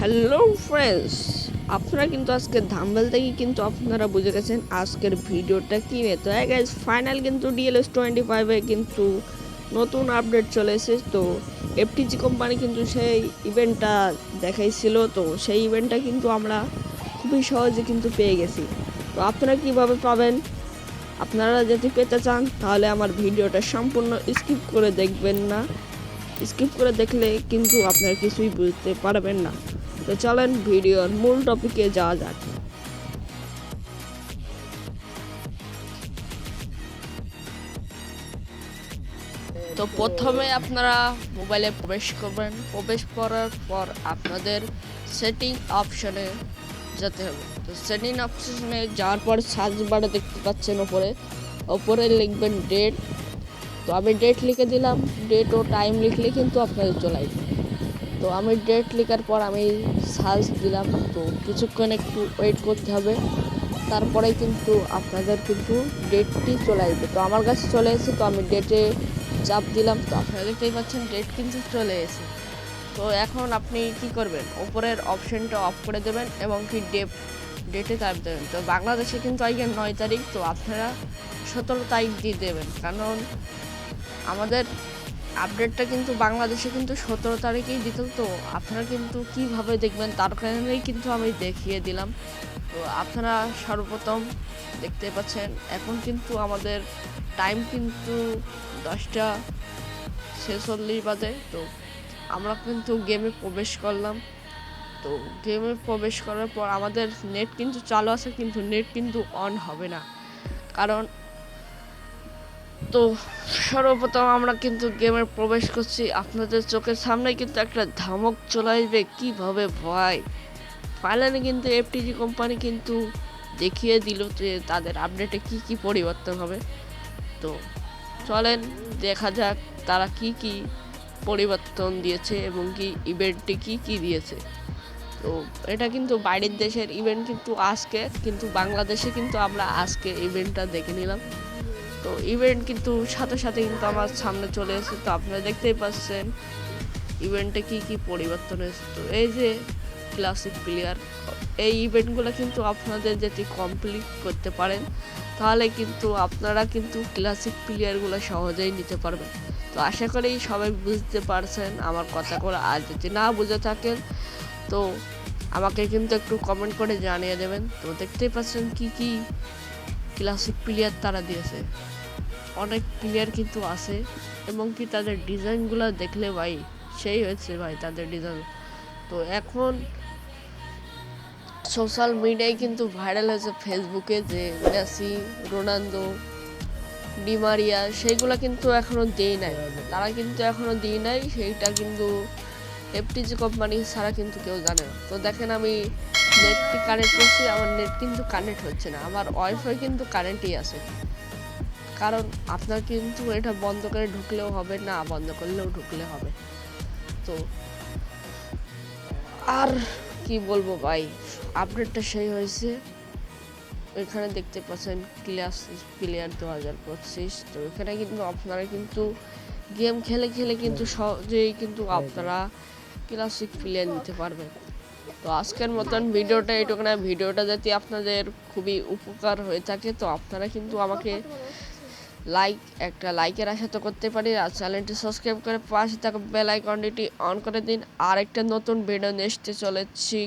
Hello friends, আপনারা কিন্তু আজকে থাম্বনেল থেকে কিন্তু আপনারা বুঝে গেছেন আজকের ভিডিওটা কি নিয়ে। তো গাইস ফাইনাল কিন্তু DLS-25 কিন্তু নতুন আপডেট চলে এসেছে। তো এফটিজি কোম্পানি কিন্তু সেই ইভেন্টটা দেখাইছিল, তো সেই ইভেন্টটা কিন্তু আমরা খুবই সহজে কিন্তু পেয়ে গেছি। তো আপনারা কিভাবে পাবেন, আপনারা যদি পেতে চান তাহলে আমার ভিডিওটা সম্পূর্ণ স্কিপ করে দেখবেন না। স্কিপ করে দেখলে কিন্তু আপনারা কিছুই বুঝতে পারবেন না। তো চলেন ভিডিওর মূল টপিকে যাওয়া যাক। তো প্রথমে আপনারা মোবাইলে প্রবেশ করবেন। প্রবেশ করার পর আপনাদের সেটিং অপশনে যেতে হবে। তো সেটিং অপশনে যাওয়ার পর সার্চ বারে দেখতে পাচ্ছেন ওপরে লিখবেন ডেট। তো আমি ডেট লিখে দিলাম। ডেট ও টাইম লিখলে কিন্তু আপনাদের চলে আসবে। তো আমি ডেট লেখার পর আমি সার্চ দিলাম। তো কিছুক্ষণ একটু ওয়েট করতে হবে, তারপরে কিন্তু আপনাদের কিন্তু ডেটটি চলে আসবে। তো আমার কাছে চলে এসেছে, তো আমি ডেটে চাপ দিলাম। তো আপনারা দেখতেই পাচ্ছেন ডেট কিন্তু চলে এসেছে। তো এখন আপনি কি করবেন, ওপরের অপশনটা অফ করে দেবেন এবং কি ডেটে চাপ দেবেন। তো বাংলাদেশে কিন্তু আজকে 9 তারিখ, তো আপনারা 17 তারিখ দিয়ে দেবেন, কারণ আমাদের আপডেটটা কিন্তু বাংলাদেশে কিন্তু 17 তারিখেই দিত। তো আপনারা কিন্তু কিভাবে দেখবেন তার কারণেই কিন্তু আমি দেখিয়ে দিলাম। তো আপনারা সর্বপ্রথম দেখতে পাচ্ছেন এখন কিন্তু আমাদের টাইম কিন্তু 10:46 বাজে। তো আমরা কিন্তু গেমে প্রবেশ করলাম। তো গেমে প্রবেশ করার পর আমাদের নেট কিন্তু চালু আছে, কিন্তু নেট কিন্তু অন হবে না, কারণ তো সর্বপ্রথম আমরা কিন্তু গেমে প্রবেশ করছি। আপনাদের চোখের সামনে কিন্তু একটা ধামক চলে আসবে কীভাবে ভয়। ফাইনালি কিন্তু এফটিজি কোম্পানি কিন্তু দেখিয়ে দিল যে তাদের আপডেটে কি কি পরিবর্তন হবে। তো চলেন দেখা যাক তারা কি কি পরিবর্তন দিয়েছে এবং কি ইভেন্টে কি কি দিয়েছে। তো এটা কিন্তু বাইরের দেশের ইভেন্ট, কিন্তু আজকে কিন্তু বাংলাদেশে কিন্তু আমরা আজকে ইভেন্টটা দেখে নিলাম। তো ইভেন্ট কিন্তু সাথে সাথে কিন্তু আমার সামনে চলে এসেছে। তো আপনারা দেখতেই পাচ্ছেন ইভেন্টে কি কি পরিবর্তন হয়েছে। তো এই যে ক্লাসিক প্লেয়ার, এই ইভেন্টগুলো কিন্তু আপনাদের যদি কমপ্লিট করতে পারেন তাহলে কিন্তু আপনারা কিন্তু ক্লাসিক প্লেয়ারগুলো সহজেই নিতে পারবেন। তো আশা করি সবাই বুঝতে পারছেন আমার কথা করে। আর যদি না বুঝে থাকেন তো আমাকে কিন্তু একটু কমেন্ট করে জানিয়ে দেবেন। তো দেখতেই পাচ্ছেন কি কি ক্লাসিক প্লেয়ার তারা দিয়েছে। অনেক প্লেয়ার কিন্তু আছে এবং কি তাদের ডিজাইনগুলো দেখলে ভাই সেই হয়েছে ভাই তাদের ডিজাইন। তো এখন সোশ্যাল মিডিয়ায় কিন্তু ভাইরাল হয়েছে ফেসবুকে যে মেসি, রোনালদো, ডিমারিয়া সেইগুলো কিন্তু এখনও দেই নাই, তারা কিন্তু এখনও দিই নাই। সেইটা কিন্তু এফটিজি কোম্পানি ছাড়া কিন্তু কেউ জানে না। তো দেখেন আমি নেটটি কানেক্ট করছি, আমার নেট কিন্তু কানেক্ট হচ্ছে না, আমার ওয়াইফাই কিন্তু কারেন্টই আছে। কারণ আপনার কিন্তু এটা বন্ধ করে ঢুকলেও হবে না, বন্ধ করলেও ঢুকলে হবে। তো আর কি বলবো ভাই, আপডেটটা সেই হয়েছে। এখানে দেখতে পাচ্ছেন ক্লাস প্লেয়ার 2025। তো এখানে কিন্তু আপনারা কিন্তু গেম খেলে খেলে কিন্তু সহজেই কিন্তু আপনারা ক্লাসিক প্লেয়ার নিতে পারবেন। তো আজকের মতন ভিডিওটা এইটুকু না। ভিডিওটা যদি আপনাদের খুবই উপকার হয়ে থাকে তো আপনারা কিন্তু আমাকে একটা লাইকের আশা তো করতে পারি, আর চ্যানেলটি সাবস্ক্রাইব করে পাশে থাকা বেল আইকনটি অন করে দিন। আর একটা নতুন ভিডিও নিয়ে আসতে চলেছি।